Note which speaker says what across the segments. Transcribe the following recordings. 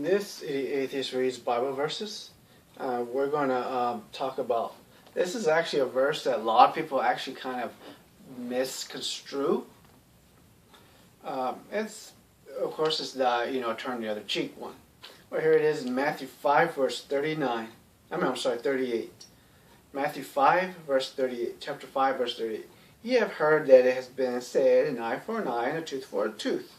Speaker 1: In this Atheist Reads Bible Verses, we're going to talk about, this is actually a verse that a lot of people actually kind of misconstrue. It's, of course, it's the, turn the other cheek one. Well, here it is in Matthew 5, verse 39. I'm sorry, 38. Matthew 5, verse 38, chapter 5, verse 38. Ye have heard that it has been said, an eye for an eye, and a tooth for a tooth.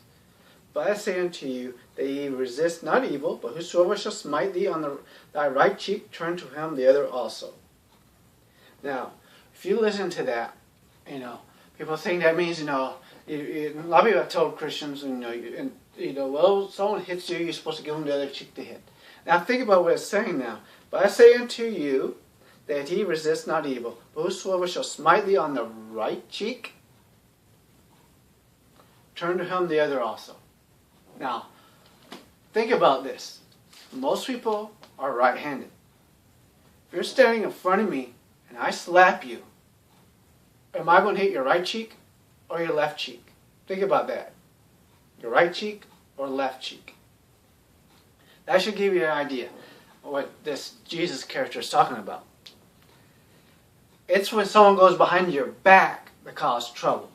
Speaker 1: But I say unto you, that ye resist not evil, but whosoever shall smite thee on thy right cheek, turn to him the other also. Now, if you listen to that, people think that means, a lot of people have told Christians, well, someone hits you, you're supposed to give them the other cheek to hit. Now, think about what it's saying now. But I say unto you, that ye resist not evil, but whosoever shall smite thee on the right cheek, turn to him the other also. Now, think about this. Most people are right-handed. If you're standing in front of me and I slap you, am I going to hit your right cheek or your left cheek? Think about that. Your right cheek or left cheek. That should give you an idea of what this Jesus character is talking about. It's when someone goes behind your back that causes trouble.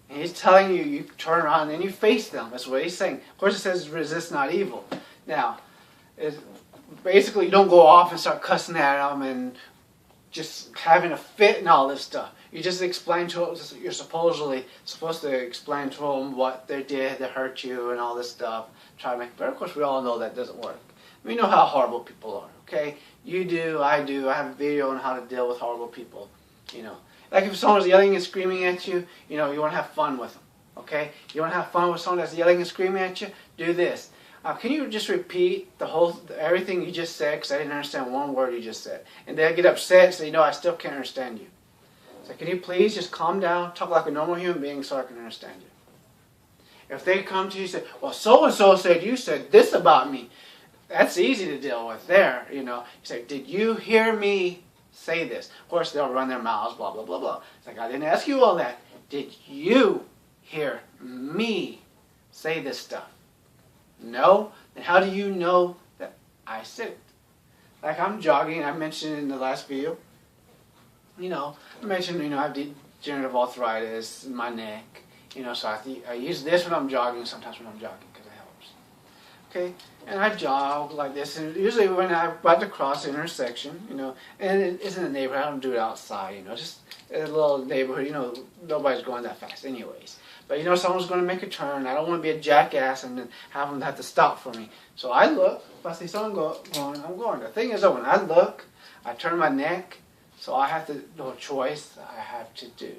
Speaker 1: And he's telling you, you turn around and you face them. That's what he's saying. Of course it says resist not evil. Now, basically you don't go off and start cussing at them and just having a fit and all this stuff. You just explain to them, you're supposedly supposed to explain to them what they did that hurt you and all this stuff. Try to make it better. Of course we all know that doesn't work. We know how horrible people are, okay? You do, I do. I have a video on how to deal with horrible people, Like if someone's yelling and screaming at you, you want to have fun with them, okay? You want to have fun with someone that's yelling and screaming at you? Do this. Can you just repeat everything you just said, because I didn't understand one word you just said. And they'll get upset and say, I still can't understand you. So can you please just calm down, talk like a normal human being so I can understand you? If they come to you and say, well, so-and-so said you said this about me, that's easy to deal with there, You say, did you hear me say this? Of course, they'll run their mouths, blah, blah, blah, blah. It's like, I didn't ask you all that. Did you hear me say this stuff? No? Then how do you know that I said it? Like I'm jogging, I mentioned in the last video, I mentioned, I have degenerative arthritis in my neck, so I use this when I'm jogging, sometimes when I'm jogging, because it helps. Okay? And I jog like this, and usually when I'm about to cross the intersection, and it's in the neighborhood, I don't do it outside, just in a little neighborhood, nobody's going that fast anyways. But someone's going to make a turn, I don't want to be a jackass and then have them have to stop for me. So I look, if I see someone going, I'm going. The thing is that when I look, I turn my neck, so I have to, no choice, I have to do,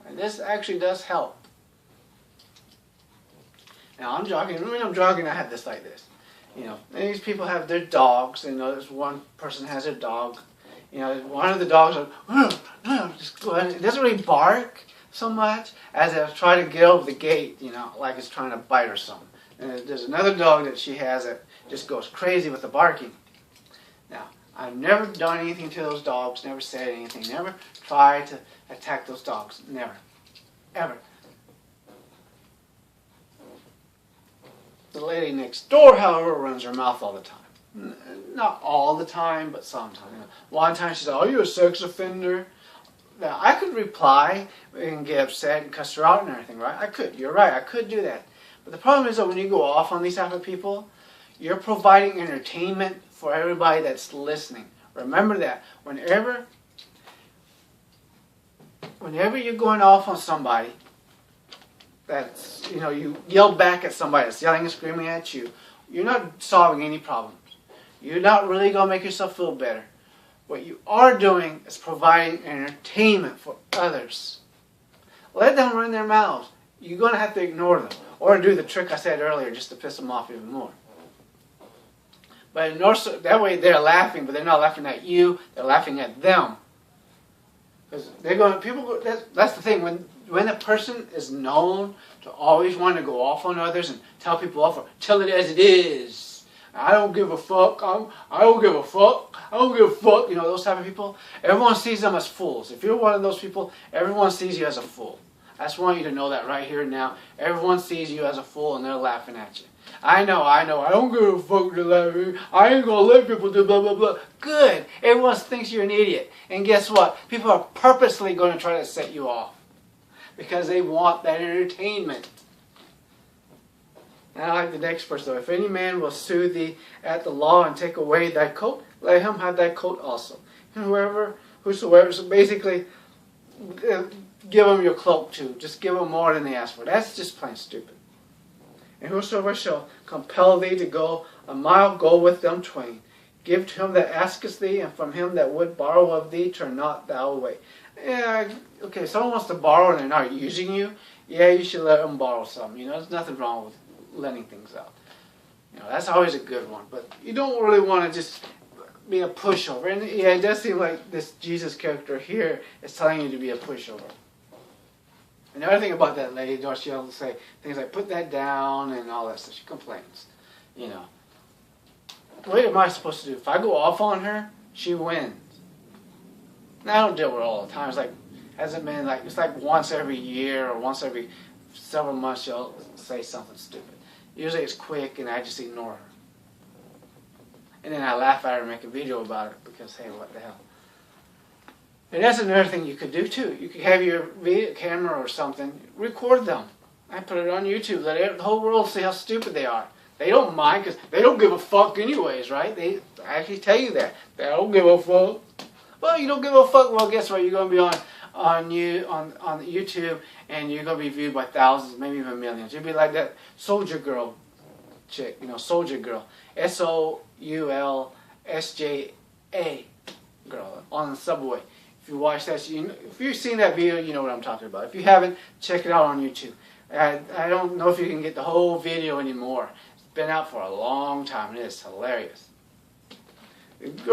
Speaker 1: And this actually does help. Now I'm jogging, when I'm jogging I have this like this. And these people have their dogs, there's one person has their dog. One of the dogs just go ahead. It doesn't really bark so much as it try to get over the gate, like it's trying to bite or something. And there's another dog that she has that just goes crazy with the barking. Now, I've never done anything to those dogs, never said anything, never tried to attack those dogs, never, ever. The lady next door, however, runs her mouth all the time. Not all the time, but sometimes. One time she said, "Oh, you a sex offender?" Now, I could reply and get upset and cuss her out and everything, right? I could. You're right. I could do that. But the problem is that when you go off on these type of people, you're providing entertainment for everybody that's listening. Remember that. Whenever you're going off on somebody, that's, you yell back at somebody that's yelling and screaming at you, you're not solving any problems. You're not really going to make yourself feel better. What you are doing is providing entertainment for others. Let them run their mouths. You're going to have to ignore them. Or do the trick I said earlier just to piss them off even more. But that way they're laughing, but they're not laughing at you. They're laughing at them. Because that's the thing. When a person is known to always want to go off on others and tell people off, or tell it as it is. I don't give a fuck. I don't give a fuck. I don't give a fuck. Those type of people. Everyone sees them as fools. If you're one of those people, everyone sees you as a fool. I just want you to know that right here and now. Everyone sees you as a fool and they're laughing at you. I know, I don't give a fuck to let me. I ain't gonna let people do blah, blah, blah. Good. Everyone thinks you're an idiot. And guess what? People are purposely going to try to set you off. Because they want that entertainment. And I like the next verse though. If any man will sue thee at the law and take away thy coat, let him have thy coat also. And whosoever, so basically, give them your cloak too. Just give them more than they ask for. That's just plain stupid. And whosoever shall compel thee to go a mile, go with them twain. Give to him that asketh thee, and from him that would borrow of thee, turn not thou away. Yeah, okay, someone wants to borrow and they're not using you. Yeah, you should let them borrow some. You know, there's nothing wrong with lending things out. You know, that's always a good one. But you don't really want to just be a pushover. And yeah, it does seem like this Jesus character here is telling you to be a pushover. And the other thing about that lady, she'll say things like, put that down and all that stuff. She complains. You know. What am I supposed to do? If I go off on her, she wins. Now, I don't deal with her all the time. It's like, hasn't been like, it's like once every year or once every several months she'll say something stupid. Usually it's quick and I just ignore her. And then I laugh at her and make a video about it because, hey, what the hell. And that's another thing you could do too. You could have your video camera or something, record them. I put it on YouTube, let the whole world see how stupid they are. They don't mind because they don't give a fuck anyways, right? They actually tell you that. They don't give a fuck. Well, you don't give a fuck. Well, guess what? You're going to be on YouTube and you're going to be viewed by thousands, maybe even millions. You'll be like that Soldier Girl chick, you know, Soldier Girl. SOULSJA girl on the subway. If you watch that, if you've seen that video, you know what I'm talking about. If you haven't, check it out on YouTube. I don't know if you can get the whole video anymore. It's been out for a long time and it's hilarious.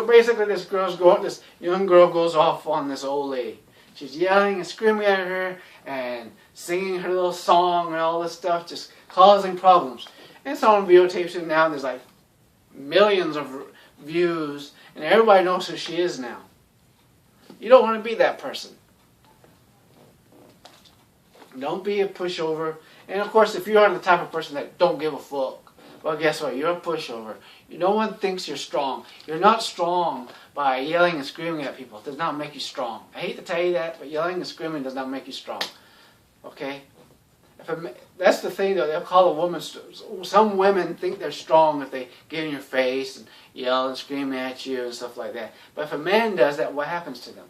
Speaker 1: Basically, this young girl goes off on this old lady. She's yelling and screaming at her and singing her little song and all this stuff, just causing problems. And someone videotapes it now, and there's like millions of views, and everybody knows who she is now. You don't want to be that person. Don't be a pushover. And of course, if you are the type of person that don't give a fuck, well, guess what? You're a pushover. No one thinks you're strong. You're not strong by yelling and screaming at people. It does not make you strong. I hate to tell you that, but yelling and screaming does not make you strong. Okay? That's the thing, though. They'll call a woman... Some women think they're strong if they get in your face and yell and scream at you and stuff like that. But if a man does that, what happens to them?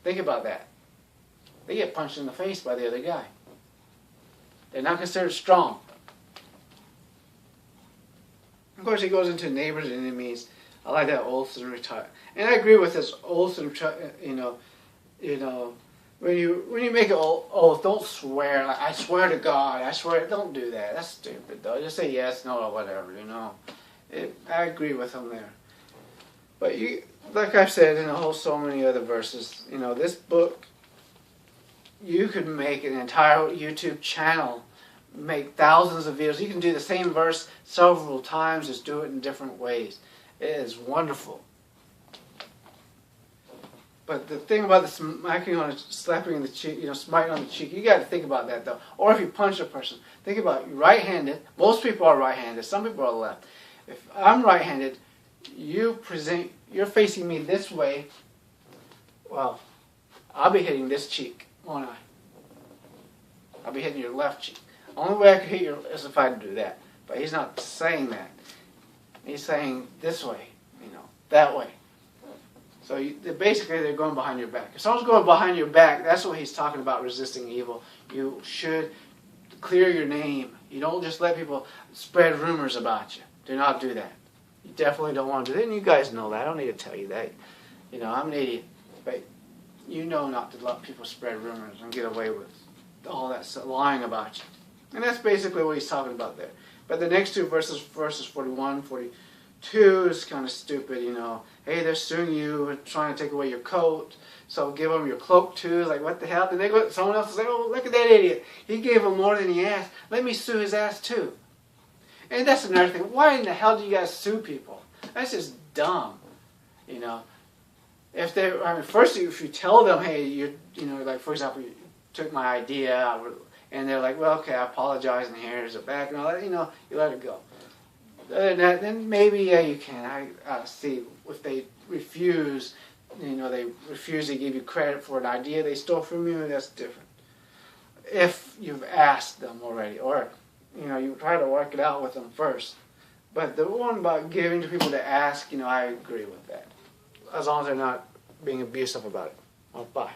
Speaker 1: Think about that. They get punched in the face by the other guy. They're not considered strong. Of course, he goes into neighbors and enemies. I like that Olson retire. And I agree with this Olson, you know, when you make an oath, don't swear. Like, I swear to God, I swear. Don't do that. That's stupid, though. Just say yes, no, or whatever, you know. I agree with him there. But like I've said in so many other verses, you know, this book, you could make an entire YouTube channel, make thousands of videos. You can do the same verse several times, just do it in different ways. It is wonderful. But the thing about the smacking on, slapping in the cheek, you know, smiting on the cheek, you got to think about that though. Or if you punch a person, think about you right-handed. Most people are right-handed. Some people are left. If I'm right-handed, you're facing me this way. Well, I'll be hitting this cheek, won't I? I'll be hitting your left cheek. The only way I could hit you is if I do that. But he's not saying that. He's saying this way, you know, that way. So basically they're going behind your back. If someone's going behind your back, that's what he's talking about, resisting evil. You should clear your name. You don't just let people spread rumors about you. Do not do that. You definitely don't want to do that. And you guys know that. I don't need to tell you that. You know, I'm an idiot. But you know not to let people spread rumors and get away with all that stuff, lying about you. And that's basically what he's talking about there. But the next two verses 41, 42 is kind of stupid, you know. Hey, they're suing you, trying to take away your coat, so give them your cloak too. It's like, what the hell? Then they go, someone else is like, oh, look at that idiot. He gave him more than he asked. Let me sue his ass too. And that's another thing. Why in the hell do you guys sue people? That's just dumb, you know. First, if you tell them, hey, you know, like for example, you took my idea, and they're like, well, okay, I apologize, and here's it back, and all that, you know, you let it go. Other than that, then maybe, yeah, you can. I see if they refuse, you know, they refuse to give you credit for an idea they stole from you, that's different. If you've asked them already, or, you know, you try to work it out with them first. But the one about giving to people to ask, you know, I agree with that. As long as they're not being abusive about it. Well, bye.